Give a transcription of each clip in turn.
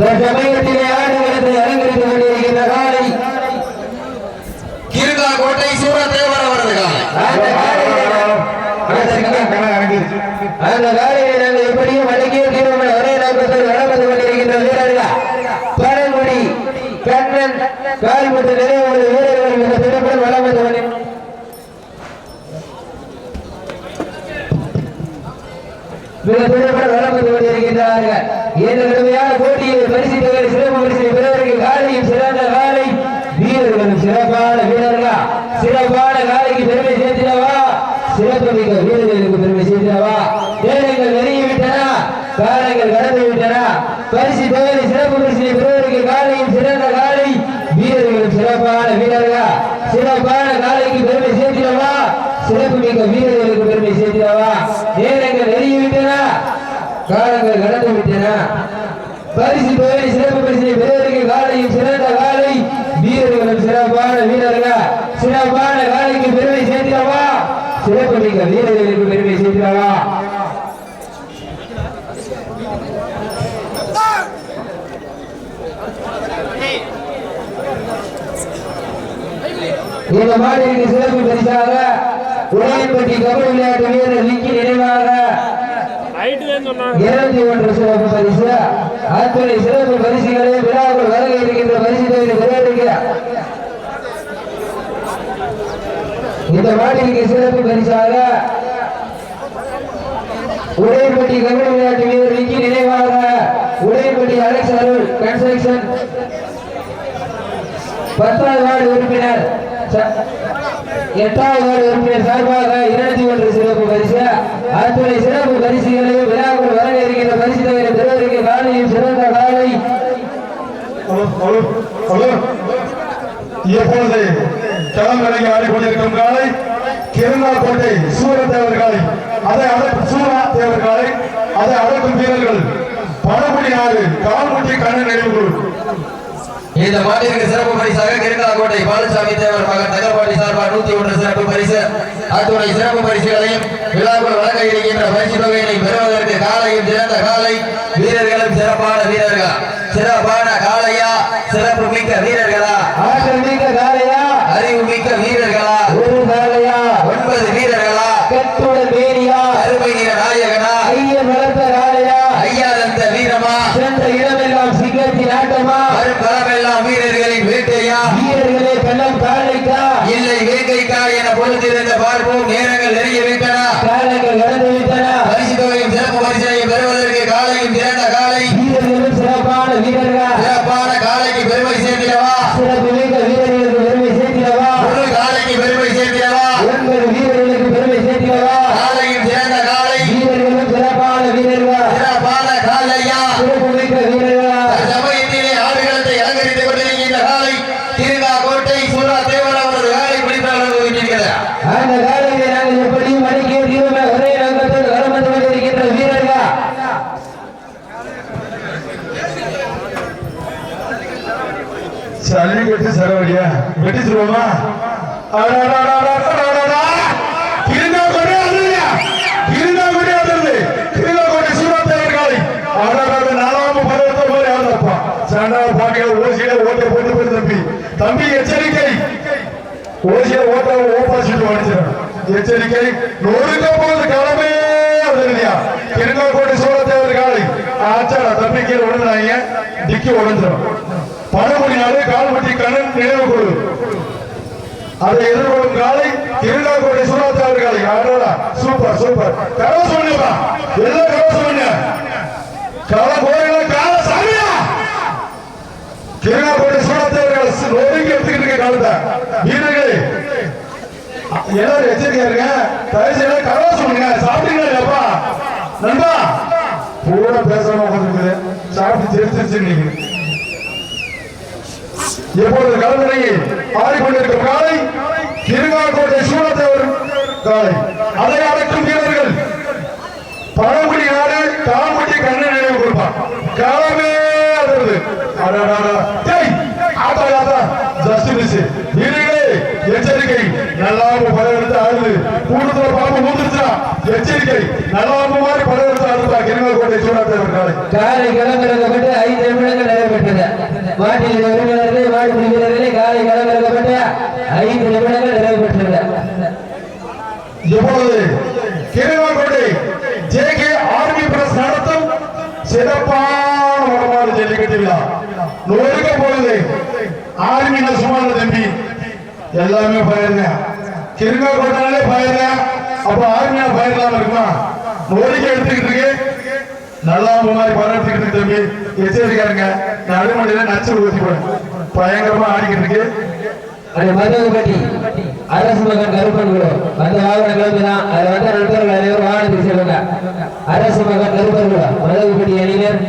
சமயத்திலே ஆடுகளத்தை அலங்கரித்துக் கொண்டிருக்கின்ற காலை கிருகா கோட்டை சூரதேவர் அவரது அந்த காலையை நாங்கள் எப்படியும் வழங்கிய தீர்வுகள் ஒரே நோக்கத்தில் நடந்து கொண்டிருக்கின்ற வீரர்கள் பரங்குடி கண்ணன் கால்முட்டு நிறைவுள்ள வீரர்கள் மிக சிறப்புடன் வளம் வந்து கொண்டிருக்கின்றார்கள். இந்த கடுமையான போட்டியில் பரிசு தொகை சிறப்பு பரிசு பெறுவதற்கு காலையும் சிறந்த காலை வீரர்களும் சிறப்பான வீரர்கள் சிறப்பான காலைக்கு பெருமை சேர்த்திடவா சிறப்பு மிக்க வீரர்களுக்கு பெருமை சேர்த்திடவா நேரங்கள் நெருங்கிவிட்டன காலங்கள் கடந்து விட்டன பரிசு தொகை சிறப்பு பரிசு பெறுவதற்கு காலையும் சிறந்த காலை வீரர்களும் சிறப்பான வீரர்கள் சிறப்பான காலைக்கு பெருமை சேர்த்திடவா சிறப்பு மிக்க வீரர்களுக்கு பெருமை சேர்த்திடவா நேரங்கள் நெருங்கிவிட்டன காலங்கள் கடந்து விட்டன பரிசு தொகை சிறப்பு பரிசு பெறுவதற்கு காலையும் சிறந்த காலை வீரர்களும் சிறப்பான வீரர்கள் சிறப்பான காலைக்கு பெருமை சேர்த்திடவா சிறப்பு மிக்க வீரர்களுக்கு பெருமை சேர்த்திடவா இந்த மாநிலத்திற்கு சிறப்பு பரிசாக உடையன்பட்டி கபடி விளையாட்டு வீரர் விக்கி நினைவாக 201 சிறப்பு பரிசு அத்துணை சிறப்பு பரிசுகளை விழாவுக்கு வருகை இருக்கின்ற பரிசு தொகை பெறுவதற்கு இந்த மாநிலத்திற்கு சிறப்பு பரிசாக உடையன்பட்டி கபடி விளையாட்டு வீரர் விக்கி நினைவாக உடையன்பட்டி அலெக்ஸ் அருள் கன்ஸ்ட்ரக்ஷன் 10வது வார்டு உறுப்பினர் 8வது வார்டு உறுப்பினர் சார்பாக 201 சிறப்பு பரிசு அத்துணை சிறப்பு பரிசுகளையும் விழாவுக்கு வர இருக்கின்ற பரிசு தொகை பெறுவதற்கு காலையும் சிறந்த காலை எப்பொழுது களமிறங்கி ஆடிக்கொண்டிருக்கும் காலை கிருங்காக்கோட்டை சூரதேவர் காலை அதை சூரதேவர் காலை அதை அடக்கும் வீரர்கள் பழங்குடி நாடு கால்முட்டி கண்ணன் நினைவு இந்த மாநிலத்திற்கு சிறப்பு பரிசாக கிருங்காக்கோட்டை பாலசாமி தேவர் மகன் தங்கப்பாடி சார்பாக 101 சிறப்பு பரிசு அத்துணை சிறப்பு பரிசுகளையும் விழாக்குள் வழங்க இருக்கின்ற பரிசு தொகையினை பெறுவதற்கு காலையும் சிறந்த காலை வீரர்களும் சிறப்பான வீரர்கள் சிறப்பான காலையா சிறப்பு மிக்க வீரர்களா ஆற்றல் மிக்க காலையா அறிவு மிக்க வீரர்களா ஒரு காலையா 9 வீரர்களா கட்டுடன் வேரியா அருமை நிற நாயகனா ஐயன் வளர்த்த காலையா ஐயாதந்த வீரமா சென்ற இடமெல்லாம் சிங்கத்தின் ஆட்டமா பலமெல்லாம் வீரர்களின் வேட்டையா வீரர்களே கள்ளம் காலைக்கா இல்லை வேங்கைக்கா என பொழுதிருந்த பார்ப்போம் நேரங்கள் நெருங்கி விட்டன காலங்கள் கடந்து விட்டன பரிசு தொகையும் சிறப்பு பரிசையும் பெறுவதற்கு காலையும் திரண்ட காலை வீரர்களும் சிறப்பான வீரர்கள் சிறப்பான காலைக்கு பெருமை சேர்த்திடவா சிறப்பு மிக்க வீரர்களுக்கு பெருமை சேர்த்திடவா ஒரு காலைக்கு பெருமை சேர்த்திடவா 9 வீரர்களுக்கு பெருமை சேர்த்திடவா காலையும் திரண்ட காலை வீரர்களும் சிறப்பான வீரர்கள் சிறப்பான காலையா சிறப்பு மிக்க வீரர்கள் சமயத்திலே ஆடுகளத்தை அலங்கரித்துக் கொண்டிருக்கின்ற காலை கிருங்காக்கோட்டை சூரதேவர் அவரது காலை பிடிப்பாளர் இருக்கிறது அந்த காலையை நாங்கள் எப்படியும் அடக்கிய தீர்வுமே ஒரே நோக்கத்தில் வரம் வந்து கொண்டிருக்கின்ற வீரர்கள் சளி கட்டி சரவடியா வெட்டி சொல்லுவோமா கிருங்காக்கோட்டை சூரதேவர் காலை நாலாவது பருவத்தை போய் ஆடுறப்பா சாண்டாவது பாட்டிகள் ஓசியில ஓட்டை போட்டு போய் தம்பி எச்சரிக்கை ஓசியில ஓட்ட ஓப்பாசிட்டு அடிச்சிடும் எச்சரிக்கை நொறுக்க போது கிளம்பே இல்லையா கிருங்காக்கோட்டை சூரதேவர் காலை ஆச்சாரா தம்பி கீழே உடஞ்சாங்க டிக்கி உடஞ்சிடும் பழங்குடி நாடு கால்முட்டி கண்ணன் நினைவு கொடு அதை எதிர்கொள்ளும் காலை கிருங்காக்கோட்டை சூரதேவர் காலை ஆடா சூப்பர் சூப்பர் கரவ சொன்னப்பா எல்லாம் கரவ சொன்ன கால கோயில கால சாமியா கிருங்காக்கோட்டை சூரதேவர் காலை நொறுக்கி எடுத்துக்கிட்டு இருக்க காலத்தை வீரர்களே எல்லாரும் எச்சரிக்கையா இருங்க தயவுசெய்து கரவ சொல்லுங்க சாப்பிட்டீங்களா நண்பா பூரா பேசாம உட்காந்துருக்குது சாப்பிட்டு தெரிஞ்சிருச்சு நீங்க எப்பொழுது களமிறங்கி ஆடிக்கொண்டிருக்கும் காலை கிருங்காக்கோட்டை சூரதேவர் காலை அதை அடக்கும் வீரர்கள் பழங்குடி நாடு கால்முட்டி கண்ணன் நினைவு கொடுப்பான் காலமே அதிர்ந்து வீரர்களே எச்சரிக்கை நல்லாம்பு படம் ஆடுது கூட்டத்துல பாம்பு மூந்துருச்சா எச்சரிக்கை நல்லாம்பு மாதிரி படம் எடுத்து ஆடுதா கிருங்காக்கோட்டை சூரதேவர் காலை காலை கிளம்புறது 5 நிமிடங்கள் எல்லாமே பயிருங்க. கிருங்கா கோட்டைனாலே பயிருங்க. அப்ப ஆர்மியா பயிரலாம் இருக்குமா? மோடிக்கு எடுத்துக்கிட்டு இருக்கு. நல்லா மாதிரி பணம் எடுத்துக்கிட்டு இருக்கு தம்பி. எச்சரிக்காருங்க. நடுமண்டியில நச்சு ஊத்தி போறேன். பயங்கரமா ஆடிக்கிட்டு இருக்கு. அது மருதப்பட்டி அரசு மகன் கருப்பன் குழு அந்த வாகன கிளம்பிதான். அது வந்த நண்பர்கள் அனைவரும் வாகனத்துக்கு செல்லுங்க. அரசு மகன் கருப்பன் குழு மருதப்பட்டி அணியினர்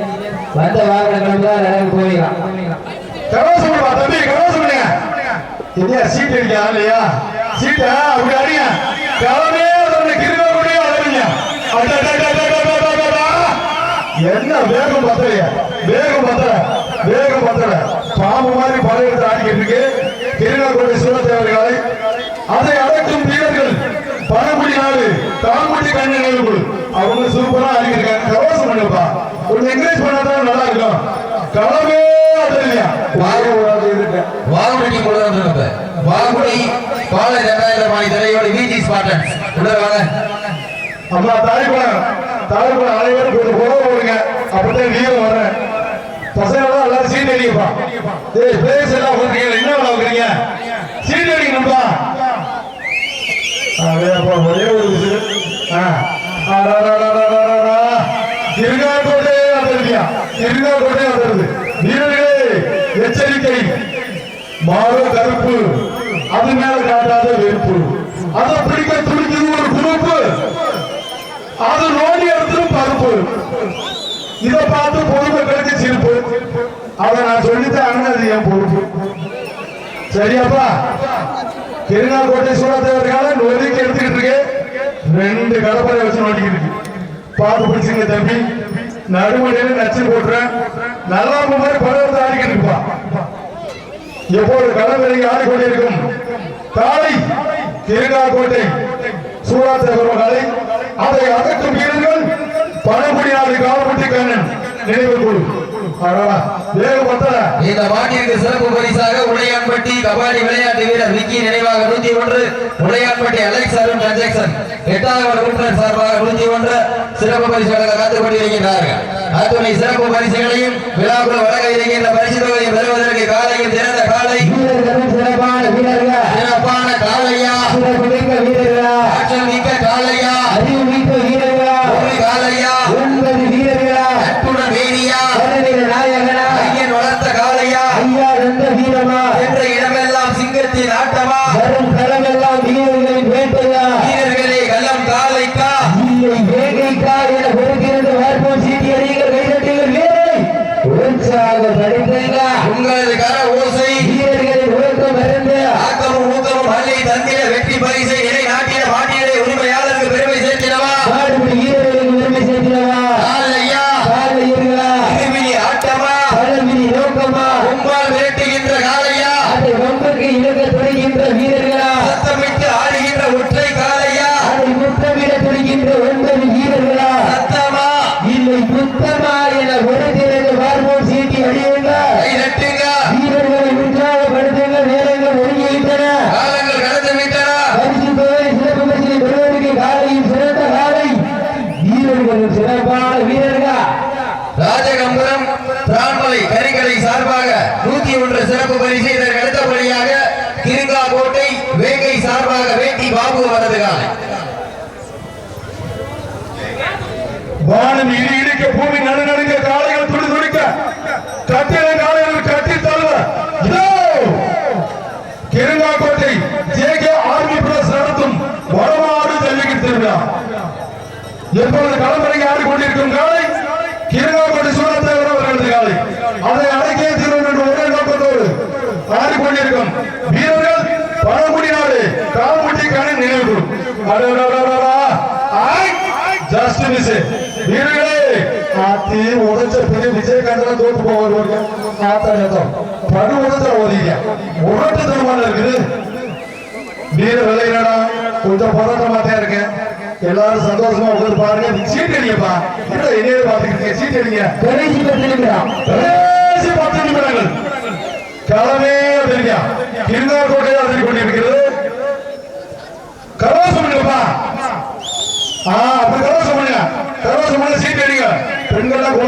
வந்த வாகன கிளம்பிதான் எல்லாரும் போயிடலாம். கவசம் பண்ணுவா தம்பி, கவசம் பண்ணுங்க. இல்லையா சீட் அடிக்கா இல்லையா? சீட்டா அப்படி அடிங்க. கவனே கிருங்க கூட அழகுங்க. என்ன வேகம் பத்தலையா? வேகம் பத்தல, வேகம் பத்தல. பாம்பு மாதிரி படம் எடுத்து ஆடிக்கிட்டு இருக்கு. கிருங்காக்கோட்டை சூரத்தேவர்களை அதை அடக்கும் வீரர்கள் பணமுடி நாடு தாங்குடி கண்ணு நினைவு அவங்க சூப்பரா ஆடிக்கிருக்காங்க. கவசம் பண்ணுப்பா, கொஞ்சம் என்கரேஜ் பண்ணாதான் நல்லா இருக்கும். களமே இல்லையா? வாகுடி கொண்டு வாகுடி பாலை 2000 மணி தலையோடு விஜி ஸ்பார்டன் உள்ளவாங்க. அம்மா தாய்க்குளம் அனைவரும் கொஞ்சம் உறவு போடுங்க. அப்படித்தான் வீரம் வர்றேன். பசங்க எல்லாரும் சீட் அடிக்கப்பா. பிளேஸ் எல்லாம் கொடுக்குறீங்க. என்ன விளையாடுறீங்க? சீட் அடிக்கணும்பா. ஒரே ஒரு விஷயம். திருங்காக்கோட்டை வந்துருக்கியா? திருங்காக்கோட்டை வந்துருது. வீரர்களே எச்சரிக்கை. மாறு கருப்பு, அது மேல காட்டாத வெறுப்பு. அதை பிடிக்க துடிக்குது ஒரு குரூப்பு. அது நோடி எடுத்தும் பருப்பு. இதை பார்த்து பொதுமக்களுக்கு சிரிப்பு. அதை நான் சொல்லித்தான் அது என் பொறுப்பு. சரியாப்பா? கிருங்காக்கோட்டை சூரத்தேவர்கால நொறுக்கி எடுத்துக்கிட்டு இருக்கு. 2 கடப்பரை வச்சு நோட்டிக்கிட்டு இருக்கு. பார்த்து பிடிச்சுங்க தம்பி. நடுமணியில நச்சு போட்டுறேன். நல்லா மாதிரி படம் ஆடிக்கிட்டு இருப்பா. எப்போது களமிறங்கி ஆடிக்கொண்டிருக்கும் காலை கிருங்காக்கோட்டை சூரத்தேவர் காலை. அதை அகற்றும் வீரர்கள் பணமுடியாத காலப்பட்டி கண்ணன் நினைவு குழு. இந்த மாட்டிற்கு சிறப்பு பரிசாக உடையான்பட்டி கபாடி விளையாட்டு வீரர் விக்கி நினைவாக 101, உடையான்பட்டி அலெக்ஸ் அருண் டிரான்சாக்சன் 8வது உறுப்பினர் சார்பாக 101 சிறப்பு பரிசுகளை காத்துக் கொண்டிருக்கிறார்கள். அத்துணை சிறப்பு பரிசுகளையும் விழாக்குள் வழங்க இருக்கின்ற பரிசு தொகையை பெறுவதற்கு காலையில் திறந்த காலை சிறப்பான வீரர்கள், சிறப்பான காலையா, சிறப்புமிக்க வீரர்களா, ஆற்றல் மிக்க காலையா, அறிவு மிக்க வீரர்களா, ஒரு காலையா, 9 வீரர்களா, அற்புடன் வேணியா, நாயகனா, ஐயன் வளர்த்த காலையா, ஐயா நந்த வீரமா, என்ற இடமெல்லாம் சிங்கத்தின் ஆட்டமா, வரும் களமெல்லாம் வீரர்களின் வேட்டையா, வீரர்களே கள்ளம் காலைக்கா இல்லை வேகைக்கா என பொறுக்கிறது வார்ப்போம். சீட்டி அடிகள் கைதட்டிகள் வீரரை உற்சாகப்படுத்துங்க. உங்களது கர ஓசை வீரர்களின் ஊக்கம் மறந்து ஆக்கமும் ஊக்கமும் அள்ளி தந்திட வெற்றி பரிசை நிலை நாட்டின மாட்டியலை உரிமையாளருக்கு பெருமை சேர்த்திடவா, பாடுபடி வீரர்களுக்கு பெருமை சேர்க்கிறவா, காலையா காலையர்களா, திருவிழி ஆட்டமா, பழமினி நோக்கமா, கும்பால் விரட்டுகின்ற காலையா, அதை வம்புக்கு இழுக்க துணிகின்ற வீரர்களா, சத்தமிட்டு ஆடுகின்ற ஒற்றை காலையா, அதை முத்தமிட துணிகின்ற 9 வீரர்களா, சத்தமா இல்லை முத்தமா என ஒரு திறந்து பார்ப்போம். சீட்டி அடியுங்க, கை நட்டுங்க, வீரர்களை உற்சாகப்படுத்துங்க. நேரங்கள் ஒதுங்கிவிட்டன. காலங்கள் கடந்து விட்டன. பரிசு தொகை சிறப்பு பரிசினை பெறுவதற்கு காலையில் சிறந்த காலை, வீரர்களும் சிறப்பான வீரர்களா. ராஜகம்புரம் பிரான்மலை கரிக்கலை சார்பாக 101 சிறப்பு பரிசு. இதற்கு அடுத்தபடியாக கிருங்காக்கோட்டை வேங்கை சார்பாக வேட்டி பாபு அவரது காலை. வானம் இடி இடிக்க, பூமி நடுநடுக்க, காளைகள் துடி துடிக்க, கட்டிட காளைகள் கட்டி தழுவ இதோ கிருங்காக்கோட்டை ஜேகே ஆர்மி பிரஸ் நடத்தும் வடமாடு ஜல்லிக்கட்டு திருவிழா. எப்பொழுது களமிறங்கி ஆடிக்கொண்டிருக்கும் காலை கிருங்காக்கோட்டை சூரத்தேவர் அவர்களது காலை. அதை அடக்கிய தீர்வு என்று ஒரே நோக்கத்தோடு ஆடிக்கொண்டிருக்கும் வீரர்கள் பழங்குடி நாடு காலமுட்டி கண்ணன் நினைவு. ஜஸ்ட் மிஸ் வீரர்களே. ஆத்தி உடைச்ச பெரிய விஜயகாந்தன் தோற்று போவாங்க. படு உடைச்ச ஓதிங்க உரட்டு தருமான இருக்குது. வீர விளையாடா கொஞ்சம் போராட்டமாத்தான் இருக்கேன். எல்லாரும் சந்தோஷமா உட்காந்து பாருங்க. சீட் அடிங்கப்பா. என்னையே பாத்துக்கிட்டீங்க. சீட் அடிங்க. கடைசி 10 நிமிடம், கடைசி 10 நிமிடங்கள் களமே தெரியா கிருங்காக்கோட்டையை அதிரி கொண்டிருக்கிறது. கரவாசம் பண்ணுங்கப்பா. அப்படி கரவாசம் பண்ணுங்க. கரவாசம் பண்ண சீட் அடிங்க. பெண்கள்லாம்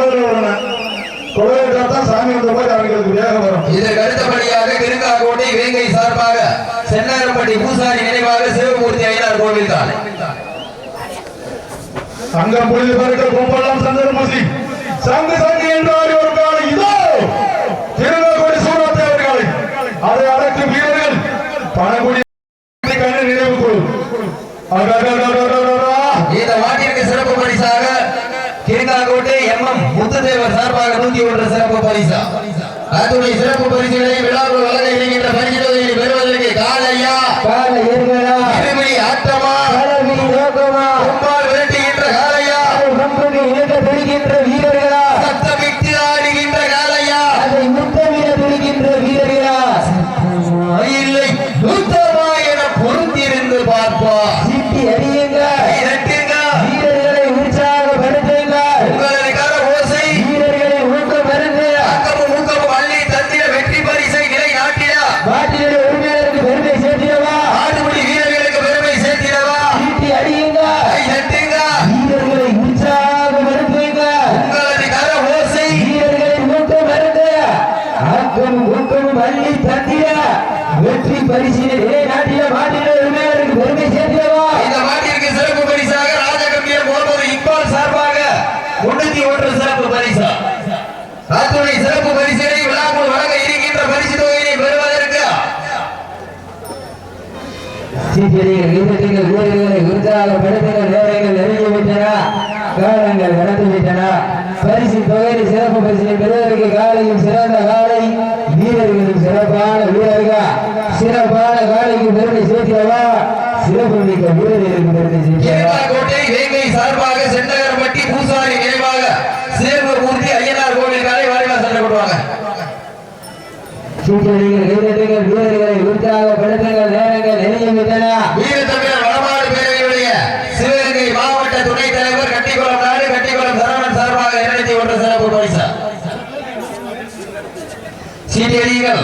கொலையிட்டா சாமி வந்த மாதிரி அவங்களுக்கு வேகம் வரும். இதற்கு அடுத்தபடியாக கிருங்காக்கோட்டை வேங்கை சார்பாக சென்னை தங்கரம்பட்டி பூசாரி நினைவாக சிவமூர்த்தி ஐயனார் கோவில் காலை அங்கம் புரிந்து பிறகு கும்பலாம் சந்திரமூர்த்தி சங்கு சங்கு என்றார் ஒரு காலை இதோ திருநெல்வேலி சூரத்தேவர் காலை அதை அடக்கும் வீரர்கள் பணகுடி கண்ணு நினைவு கொள் இந்த மாட்டிற்கு சிறப்பு பரிசாக கிருங்காக்கோட்டை MM முத்துதேவர் சார்பாக 101 சிறப்பு பரிசா அத்துணை சிறப்பு பரிசுகளை விழாவில் வழங்க இருக்கின்ற பரிசு தொகையை பெறுவதற்கு காலையா இருமணி ஆட்டமா கும்பால் விரட்டுகின்ற காலையா வீரர்களா சத்தமிட்டு ஆடுகின்ற காலையா அதை முத்தமிட துடிக்கின்ற வீரர்களா இல்லை நூத்தமா என பொருந்திருந்து பார்ப்பா சிட்டி அறியுங்க வீரர்களை உற்சாகப்படுத்துங்க உங்களது கர ஓசை வீரர்களை ஊக்கம் மருந்து அக்கமும் ஊக்கமும் அள்ளி தந்திர வெற்றி பரிசை நிலை நாட்டிட பாட்டிலுடைய உரிமையாளருக்கு பெருமை சேர்த்திடவா ஆடுபடி வீரர்களுக்கு பெருமை சேர்த்திடவா சிட்டி அறியுங்க வீரர்களை உற்சாகப்படுத்துங்க உங்களது கர ஓசை வீரர்களை ஊக்கம் மருந்து அக்கமும் ஊக்கமும் அள்ளி தந்திர வெற்றி பரிசினை நிலை நாட்டிட பாட்டிலுடைய உரிமையாளருக்கு பெருமை சேர்த்திடவா இந்த மாட்டிற்கு சிறப்பு பரிசாக ராஜகம்பியர் முகமது இக்பால் சார்பாக 101 சிறப்பு பரிசா அத்துணை சிறப்பு பரிசுகளை விழாக்குள் வழங்க இருக்கின்ற பரிசு தொகையை பெறுவதற்கு வீரர்களை உற்சாகப்படுத்துங்கள் நேரங்கள் நெருங்கி விட்டன காலங்கள் கடந்து விட்டன பரிசு தொகையை சிறப்பு பரிசினை பெறுவதற்கு காலையும் சிறந்த காலை வீரர்களும் சிறப்பான வீரர்கள் சிறப்பான காலைக்கு பெருமை சேர்த்திடவா சிறப்பு மிக்க வீரர்களுக்கு பெருமை சேர்த்திடவா கோட்டை வேங்கை சார்பாக செண்டகரம்பட்டி பூசாரி நினைவாக சிவமூர்த்தி ஐயனார் கோவில் காலை வாரிவா சண்டை போடுவாங்க வீரர்களை உற்சாகப்படுத்துங்கள் நேரங்கள் நெருங்கி விட்டன வீரத்தமிழர் வடமாடு பேரவையுடைய சிவகங்கை மாவட்ட துணைத் தலைவர் கட்டிக்குளம் நாடு கட்டிக்குளம் சரவணன் சார்பாக 201 சிறப்பு பரிசா சீட்டியடிகள்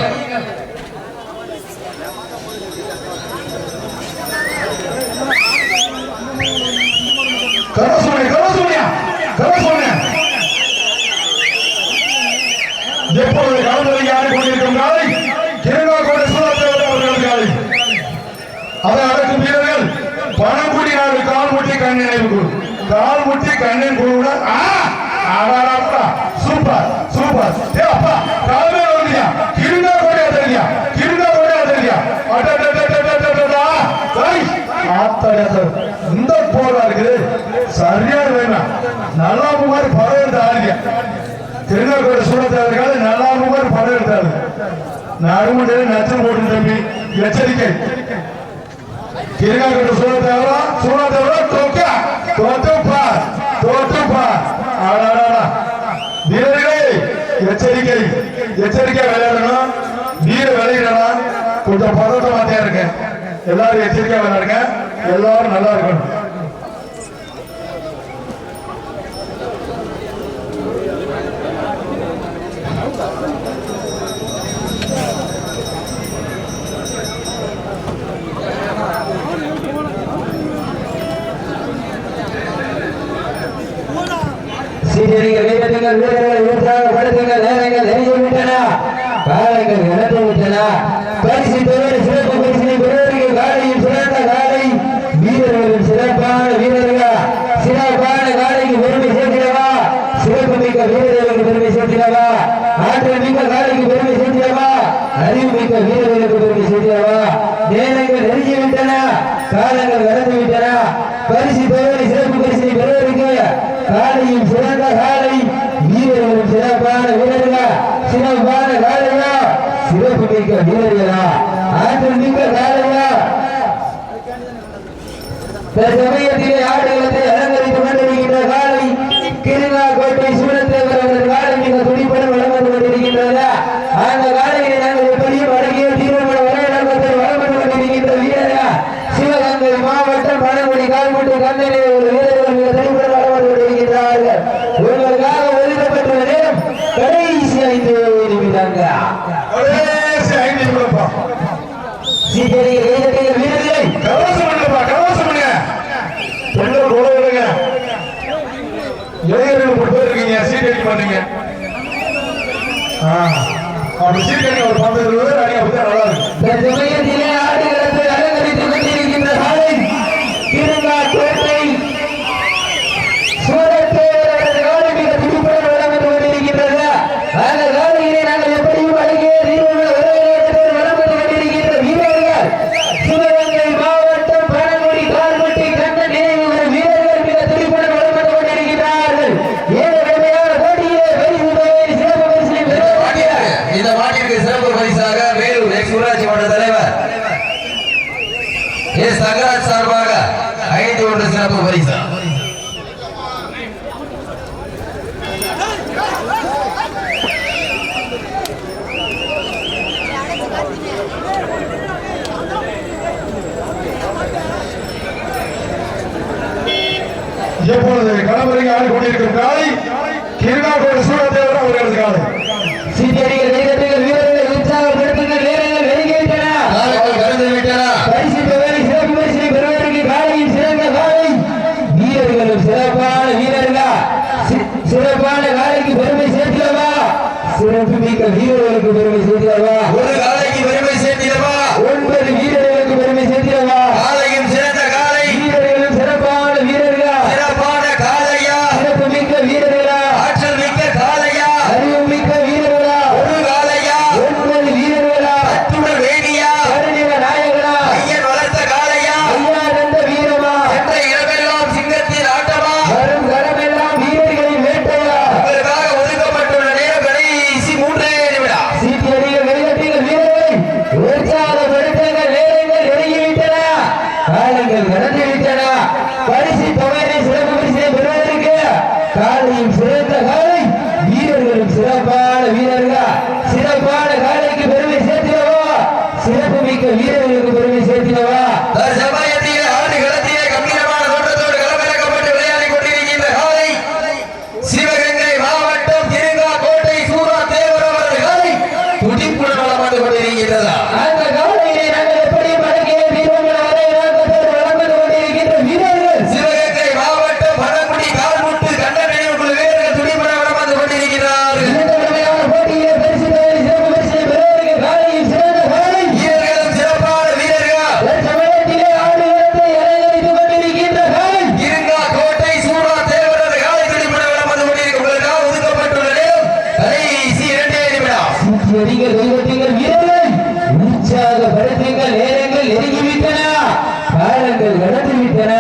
எப்போது கலந்துரைக்கு ஆடிக்கொண்டிருக்கும் காலை கிருங்காக்கோட்டை சூரத்தேவர் அவர்கள் காலை அதை அடக்கும் வீரர்கள் பணங்குடி நாடு கால் முட்டி கண் நினைவு கால் முட்டி கண்ணின் குழுவுட சூப்பர் சூப்பர் ஏ அப்பா காலமே வந்துயா கிருங்காக்கோட்டை அதறியா கிருங்காக்கோட்டை அதறியா இந்த போரா இருக்குது சரியான வேணாம் நல்லா மாதிரி படம் எடுத்து ஆடுங்க திருநெல்வேலி சூழத்தவர்கள் நல்லா மாதிரி படம் எடுத்தாரு நடுமுறையில் நச்சல் போட்டு தம்பி எச்சரிக்கை திருநெல்வேலி சூழத்தவரா தோற்றுப்பா வீரர்களே எச்சரிக்கை எச்சரிக்கை விளையாடணும் வீர விளையாடணும் கொஞ்சம் பதட்டமாத்தியா இருக்க எல்லாரும் எச்சரிக்கையா விளையாடுங்க எல்லாரும் நல்லா இருக்கணும் வீரர்களை உற்சாகப்படுத்துங்கள் நேரங்கள் நெருங்கி விட்டன காலங்கள் கடந்து விட்டன பரிசு தொகை சிறப்பு பரிசினை பெறுவதற்கு காலையும் சிறந்த காலை வீரர்களும் சிறப்பான வீரர்கள் சிறப்பான காலைக்கு பெருமை சேர்த்திடவா சிறப்பு மிக்க வீரர்களுக்கு பெருமை சேர்த்திடவா ஆற்றல் மிக்க காலைக்கு பெருமை சேர்த்திடவா அறிவு மிக்க வீரர்களுக்கு பெருமை சேர்த்திடவா நேரங்கள் நெருங்கி விட்டன காலங்கள் கடந்து விட்டன பரிசு தொகை சிறப்பு பரிசினை பெறுவதற்கு காலையும் சிறந்த காலை வீரர்களும் சிறப்பான வீரர்கள் சிறப்பான காலையா சிறப்பு மிக்க வீரர்களா ஆற்றல் மிக்க காலையா சமயத்திலே ஆடுகளத்தை அலங்கரித்துக் கொண்டிருக்கின்ற காலை கிருங்காக்கோட்டை சூழத்தேவர் அவர்கள் காலை மிக துடிப்புடன் வளம் வந்து கொண்டிருக்கின்றன அந்த காலையை நாங்கள் எப்படியும் அடங்கிய தீர்மான வரையிடத்தை வளம் வந்து கொண்டிருக்கின்ற வீரர்கள் சிவகங்கை மாவட்டம் பணங்குடி கால்முட்டி கந்தனை ஒரு வீரர்கள் மிக துடிப்புடன் வளம் வந்து கொண்டிருக்கின்றார்கள் உங்களுக்காக ஒதுக்கப்பட்டுள்ள நேரம் கடைசி 5 நிமிடங்கள் வீரர்களை இளைஞர்கள் இருக்கீங்க சீட் பண்ணீங்க அப்படி சீட் ஒரு 15 நல்லா இருக்கு திருநாக்கோட்டை சூரத்தேவர் காலை மிக துடிப்புடன் வலம் வந்து கொண்டிருக்கின்றது. அந்த காலையிலே நாங்கள் எப்படியும் அழகிய வலம் வந்து கொண்டிருக்கின்ற வீரர்கள் சிவகங்கை மாவட்டம் பழங்குடி கால்வெட்டி கண்ட நினைவு வீரர்கள் மிக துடிப்புடன் வலம் வந்து கொண்டிருக்கிறார்கள். ஏழு போட்டியிலே பரிசு தொகையை சிறப்பு பரிசினை பெறுவார்கள். இந்த மாட்டிற்கு சிறப்பு பரிசாக வேலூர் எக்ஸ் ஊராட்சி மன்ற தலைவர் எஸ் தங்கராஜ் சார்பாக 5 சிறப்பு பரிசு. எப்பொழுது களமிறங்கி ஆடி கொண்டிருக்கும் காலை திருநாக்கோட்டை சூரத்தேவர் அவர்களது காலை. சீட்டடிகள் கைதட்டுகள் வீரர்களை உற்சாகப்படுத்துங்கள். நேரங்கள் நெருங்கிவிட்டன. பரிசு தொகை சிறப்பு பரிசினை பெறுவதற்கு காலையில் சிறந்த காலை வீரர்களும் சிறப்பான வீரர்களா சிறப்பான காலைக்கு பெருமை சேர்த்திடவா? சிறப்பு மிக்க வீரர்களுக்கு பெருமை சேர்த்திடவா? ஒரு காலைக்கு பெருமை சேர்த்திடவா? 9 வீரர்களுக்கு பெருமை சேர்த்திடவா? காலையும் சிறந்த காலை வீரர்களும் சிறப்பான வீரர்களா சிறப்பான காலையா சிறப்பு மிக்க வீரர்களா ஆற்றல் மிக்க காலையா அறிவு மிக்க வீரர்களா ஒரு காலையா 9 வீரர்களா அத்துடன் வேணியா கருணிக நாயகனா ஐயன் வளர்த்த காலையா ஐயா நந்த வீரமா என்ற இடமெல்லாம் சிங்கத்தின் ஆட்டமா வரும் களமெல்லாம் வீரர்களின் வேட்டையா உங்களுக்காக ஒதுக்கப்பட்டுள்ள நேரம் கடைசி 3 நிமிடம். சீட்டியடிகள் கைதட்டிகள் வீரர்களை உற்சாகப்படுத்துங்கள். நேரங்கள் நெருங்கிவிட்டன. காலங்கள் கடந்து விட்டன. பரிசு தொகையை சிறப்பு பரிசினை பெறுவதற்கு காலையும் சிறந்த காலை வீரர்களும் சிறப்பான வீரர்களா சிறப்பான காலைக்கு பெருமை சேர்த்திடவா? சிறப்பு மிக்க வீரர்களுக்கு பெருமை சேர்த்திடவா? தற்சமயத்திலே ஆண்டு களத்திலே கம்பீரமான தோட்டத்தோடு களமிறக்கப்பட்டு விளையாடிக் கொண்டிருக்கின்ற காலை சிவகங்கை மாவட்டம் திருநாக்கோட்டை சூரத்தேவர் அவரது காலை துடிப்புடன் வலம் வந்து கொண்டிருக்கிறதா? அந்த காலையிலே நாங்கள் எப்படி மடக்கிய தீர்வுகளை வரை நாங்கள் வலம் வந்து கொண்டிருக்கின்ற வீரர்கள் சிவகங்கை மாவட்டம் பழங்குடி கால்முட்டு கண்ட நினைவுக்குழு வீரர்கள் துடிப்புடன் வலம் வந்து கொண்டிருக்கிறார்கள். இந்த கடுமையான போட்டியிலே பரிசு தொகை சிறப்பு பரிசினை பெறுவதற்கு காலையும் சிறந்த காலை வீரர்களும் சிறப்பான வீரர்கள் சமயத்திலே ஆடுகளத்தை அலங்கரித்துக் கொண்டிருக்கின்ற காலை திருநாக்கோட்டை சூரத்தேவர் காலை துடிப்புடன் வலம் வந்து கொண்டிருக்கும் உங்களுக்காக ஒதுக்கப்பட்டுள்ள நேரம் கடைசி 2 நிமிடம். சீட்டியடிகள் கைதட்டுங்கள் வீரர்கள் உற்சாகப்படுத்துங்கள். நேரங்கள் நெருங்கிவிட்டன. காலங்கள் கடந்து விட்டன.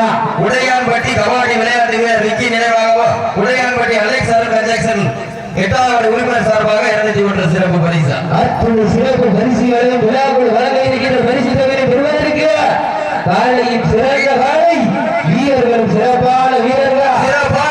உடையான்பட்டி கபாடி விளையாட்டு வீரர் விக்கி நினைவாகவும் உடையான்பட்டி அலெக்ஸ் அருண் ஜாக்சன் 8வது உறுப்பினர் சார்பாக 201 சிறப்பு பரிசு. அத்துணை சிறப்பு பரிசுகளையும் விழாக்குள் வழங்க இருக்கின்ற பரிசு தொகையை பெறுவதற்கு காலையின் சிறந்த காலை வீரர்களும் சிறப்பான வீரர்களா சிறப்பான